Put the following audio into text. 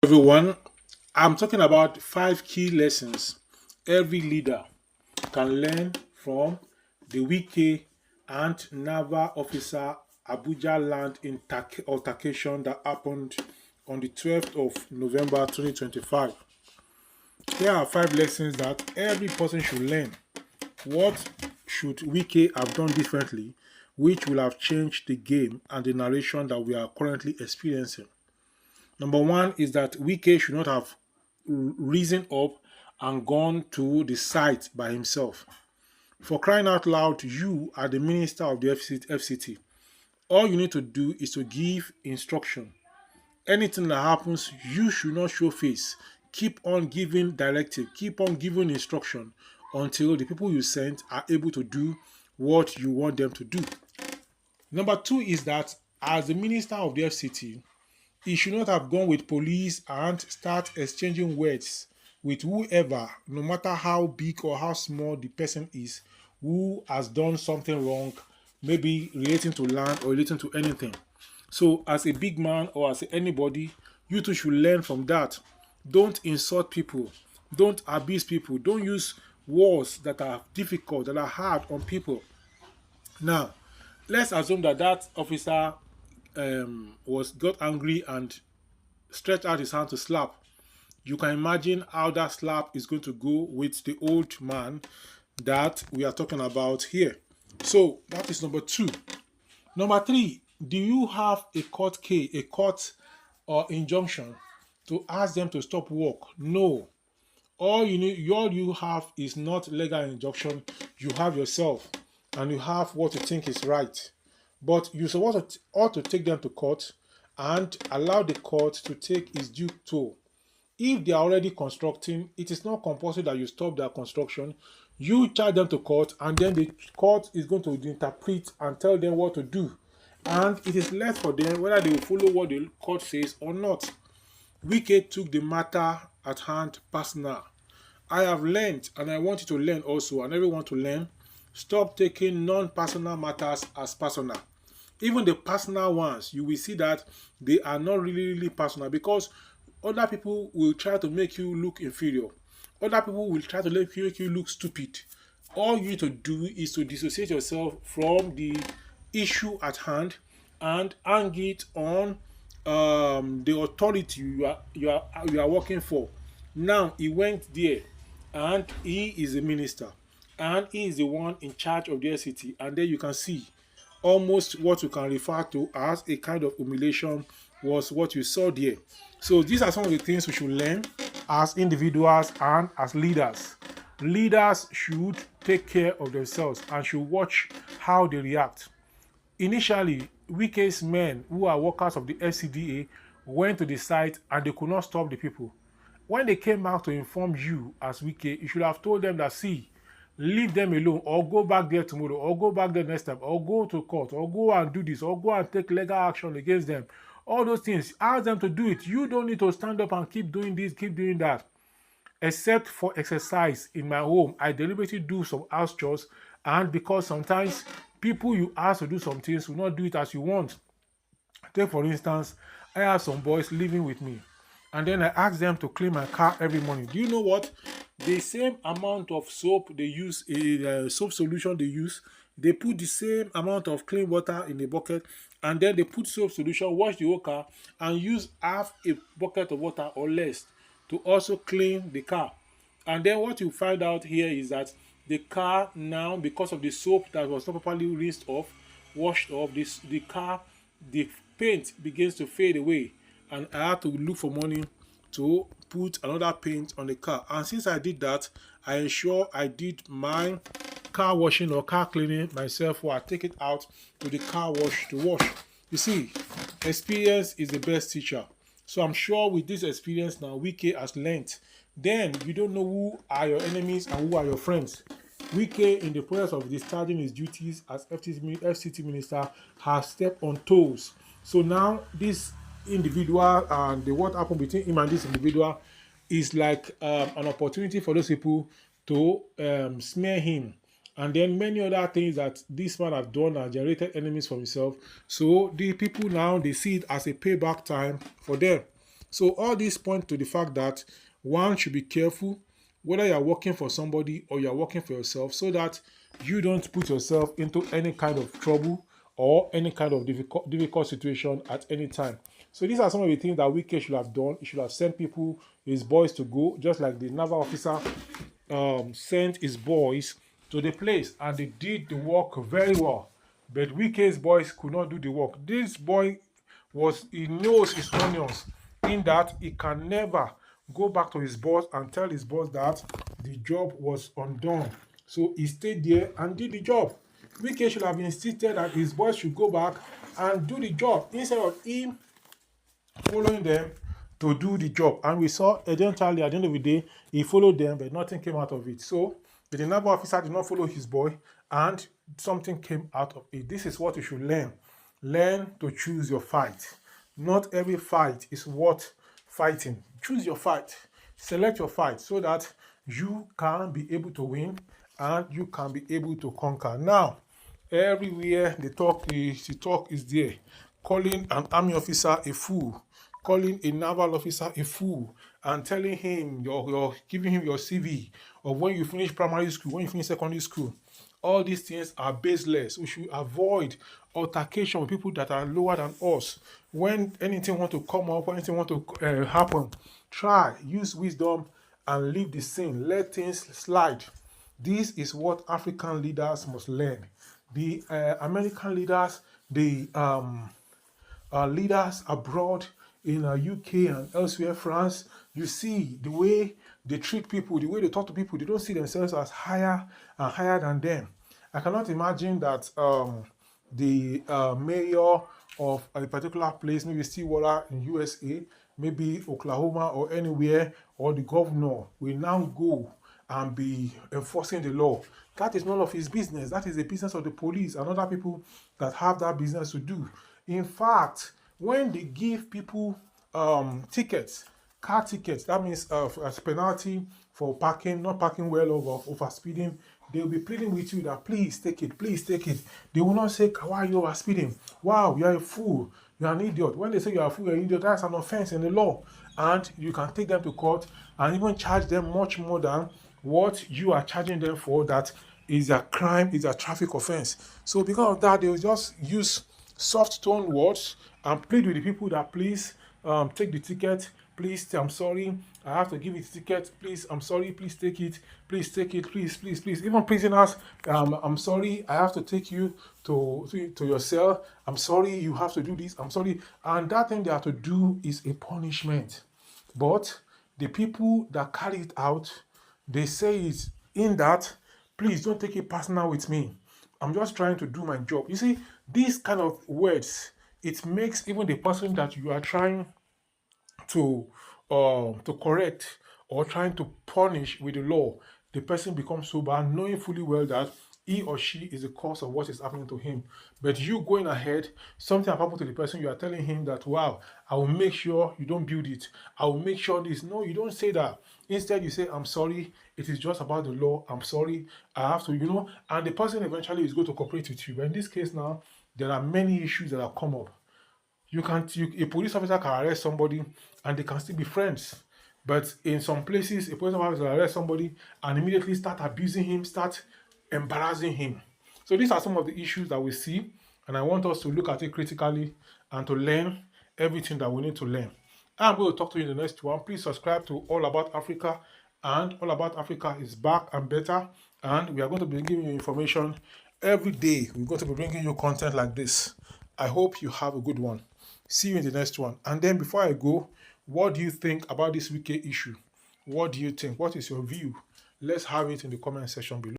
Everyone, I'm talking about 5 key lessons every leader can learn from the Wike and Naval officer Abuja land altercation that happened on the 12th of November 2025. Here are 5 lessons that every person should learn. What should Wike have done differently, which will have changed the game and the narration that we are currently experiencing? Number one is that Wike should not have risen up and gone to the site by himself. For crying out loud, you are the minister of the FCT. All you need to do is to give instruction. Anything that happens, you should not show face. Keep on giving directive, keep on giving instruction until the people you sent are able to do what you want them to do. Number two is that as the minister of the FCT, he should not have gone with police and start exchanging words with whoever, no matter how big or how small the person is, who has done something wrong, maybe relating to land or relating to anything. So, as a big man or as anybody, you too should learn from that. Don't insult people, don't abuse people, don't use words that are difficult, that are hard on people. Now, let's assume that that officer was got angry and stretched out his hand to slap. You can imagine how that slap is going to go with the old man that we are talking about here. So that is number two. Number three, do you have a court or injunction to ask them to stop work? No. All you have is not legal injunction. You have yourself, and you have what you think is right. But you ought to take them to court and allow the court to take its due toll. If they are already constructing, it is not compulsory that you stop their construction. You charge them to court, and then the court is going to interpret and tell them what to do. And it is left for them whether they will follow what the court says or not. Wike took the matter at hand personal. I have learned, and I want you to learn also, and everyone to learn. Stop taking non-personal matters as personal. Even the personal ones, you will see that they are not really personal, because other people will try to make you look inferior. Other people will try to make you look stupid. All you need to do is to dissociate yourself from the issue at hand and hang it on the authority you are working for. Now he went there, and he is a minister, and he is the one in charge of the city, and then you can see almost what you can refer to as a kind of humiliation was what you saw there. So these are some of the things we should learn as individuals and as leaders. Leaders should take care of themselves and should watch how they react. Initially, Wike's men, who are workers of the FCDA, went to the site and they could not stop the people. When they came out to inform you as Wike, you should have told them that, see, leave them alone, or go back there tomorrow, or go back there next time, or go to court, or go and do this, or go and take legal action against them. All those things, ask them to do it. You don't need to stand up and keep doing this, keep doing that. Except for exercise in my home, I deliberately do some house chores, and because sometimes people you ask to do some things will not do it as you want. Take for instance, I have some boys living with me, and then I ask them to clean my car every morning. Do you know what? The same amount of soap they use, a soap solution they use, they put the same amount of clean water in a bucket, and then they put soap solution, wash the whole car, and use half a bucket of water or less to also clean the car. And then what you find out here is that the car now, because of the soap that was not properly rinsed off, washed off, the car, the paint begins to fade away, and I had to look for money to put another paint on the car. And since I did that, I ensure I did my car washing or car cleaning myself, or I take it out to the car wash to wash. You see, experience is the best teacher. So I'm sure with this experience now, Wike has learnt. Then you don't know who are your enemies and who are your friends. Wike, in the process of discharging his duties as FCT minister, has stepped on toes. So now this individual and what happened between him and this individual is like an opportunity for those people to smear him, and then many other things that this man have done and generated enemies for himself. So the people now, they see it as a payback time for them. So all these point to the fact that one should be careful whether you are working for somebody or you are working for yourself, so that you don't put yourself into any kind of trouble or any kind of difficult situation at any time. So these are some of the things that Wike should have done. He should have sent people, his boys, to go, just like the naval officer sent his boys to the place, and they did the work very well. But Wike's boys could not do the work. This boy he knows his onions, in that he can never go back to his boss and tell his boss that the job was undone. So he stayed there and did the job. Wike should have insisted that his boys should go back and do the job instead of him following them to do the job. And we saw eventually at the end of the day, he followed them, but nothing came out of it. So the naval officer did not follow his boy, and something came out of it. This is what you should learn. Learn to choose your fight. Not every fight is worth fighting. Choose your fight. Select your fight so that you can be able to win and you can be able to conquer. Now, everywhere the talk is there, calling an army officer a fool, calling a naval officer a fool, and telling him you're giving him your CV of when you finish primary school, when you finish secondary school. All these things are baseless. We should avoid altercation with people that are lower than us. When anything want to come up, when anything want to happen, try, use wisdom and leave the scene. Let things slide. This is what African leaders must learn. The American leaders, the leaders abroad in UK and elsewhere, France, you see the way they treat people, the way they talk to people. They don't see themselves as higher and higher than them. I cannot imagine that the mayor of a particular place, maybe Stillwater in USA, maybe Oklahoma or anywhere, or the governor will now go and be enforcing the law. That is none of his business. That is the business of the police and other people that have that business to do. In fact, when they give people tickets, car tickets, that means as penalty for parking, not parking well over speeding, they will be pleading with you that please take it, please take it. They will not say, why are you over speeding? Wow, you are a fool, you are an idiot. When they say you are a fool, you are an idiot, that's an offense in the law. And you can take them to court and even charge them much more than what you are charging them for. That is a crime, is a traffic offense. So because of that, they will just use soft tone words and plead with the people that please take the ticket, please, I'm sorry, I have to give you the ticket, please, I'm sorry, please take it, please, please, please. Even prisoners, I'm sorry, I have to take you to your cell, I'm sorry, you have to do this, I'm sorry. And that thing they have to do is a punishment. But the people that carry it out, they say it in that, please don't take it personal with me. I'm just trying to do my job. You see, these kind of words, it makes even the person that you are trying to correct or trying to punish with the law, the person becomes sober, knowing fully well that he or she is the cause of what is happening to him. But you going ahead, something happened to the person, you are telling him that, wow, I will make sure you don't build it. I will make sure this. No, you don't say that. Instead, you say, I'm sorry, it is just about the law. I'm sorry, I have to, and the person eventually is going to cooperate with you. But in this case now, there are many issues that have come up. A police officer can arrest somebody and they can still be friends. But in some places, a police officer will arrest somebody and immediately start abusing him, start embarrassing him. So these are some of the issues that we see, and I want us to look at it critically and to learn everything that we need to learn. I'm going to talk to you in the next one. Please subscribe to All About Africa, and All About Africa is back and better, and we are going to be giving you information every day. We're going to be bringing you content like this. I hope you have a good one. See you in the next one. And then before I go, what do you think about this Wike issue? What do you think? What is your view? Let's have it in the comment section below.